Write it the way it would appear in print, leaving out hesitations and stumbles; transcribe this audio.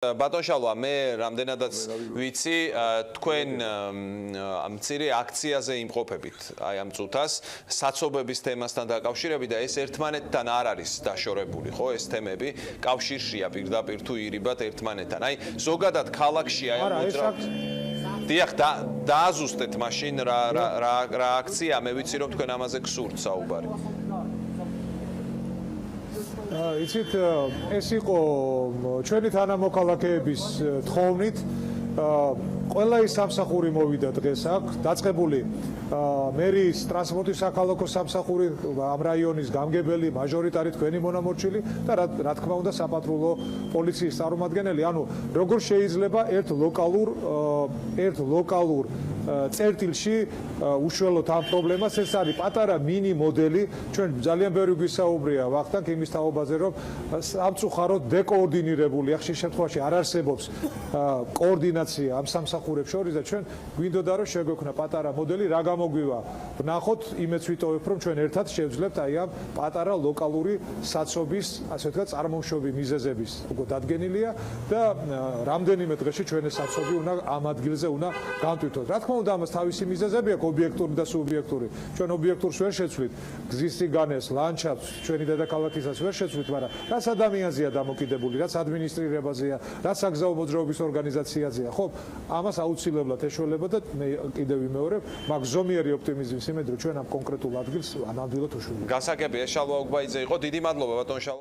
ბატონ შალვა, მე რამდენადაც ვიცი, თქვენ ამ მცირე აქციაზე იმყოფებით, აი ამ წუთას, საცობების თემასთან დაკავშირებით და ეს ერთმანეთთან არ არის დაშორებული, ხო, ეს თემები კავშირშია პირდაპირ თუ ირიბად ერთმანეთთან. აი, ზოგადად ქალაქში აი ამ მოძრაობის დიახ, დააზუსტეთ მაშინ რა აქცია, მე ვიცი რომ თქვენ ამაზე გსურთ საუბარი. იცით, ეს იყო ჩვენი თანამოქალაქეების თხოვნით. ყველა ის სამსახური მოვიდა დღეს აქ, დაწყებული მერის ტრანსპორტის საქალაქო სამსახური, ამ რაიონის გამგებელი, მაჟორიტარი თქვენი მონამორჩილი და რა თქმა უნდა საპატრულო პოლიციის წარმომადგენელი. ანუ როგორ შეიძლება ერთ ლოკალურ წერტილში უშუალოდ ამ პრობლემას, ეს არის პატარა მინი მოდელი. ჩვენ ძალიან ბევრი გვისაუბრია ვახტანგ იმის თაობაზე, რომ სამწუხაროდ დეკოორდინირებული ხშირ შემთხვევაში არ არსებობს კოორდინაცია ამ სამსახურებს შორის და ჩვენ გვინდოდა რომ შეგვექნა პატარა მოდელი, რა გამოგვივა ვნახოთ, იმეც ვიტოვებ რომ ჩვენ ერთად შევძლებთ აი ამ პატარა ლოკალური საცობის, ასე ვთქვათ, წარმოშობი მიზეზების უკვე დადგენილია და რამდენიმე დღეში ჩვენ ეს საცობი უნდა ამ ადგილზე უნდა განტვირთოთ. რა თქმა უნდა, ამას თავისი მიზეზები აქვს, ობიექტური და სუბიექტური. ჩვენ ობიექტურს ვერ შეცვლით, გზის სიგანეს, ლანდშაფტს, ჩვენი დედაქალაქისას ვერ შეცვლით, მაგრამ რაც ადამიანზეა დამოკიდებული, რაც ადმინისტრირებაზეა, რაც საგზაო მოძრაობის ორგანიზაციაზეა, ხო, ამას აუცილებლად ეშველება და მე კიდევ ვიმეორებ, მაგ ზომიერი ოპტიმიზმის იმედრე ჩვენ ამ კონკრეტულ ადგილს ანამდვილად უშვილებთ. გასაგებია, შალვა ოგბაიძე იყო. დიდი მადლობა ბატონ შალვა.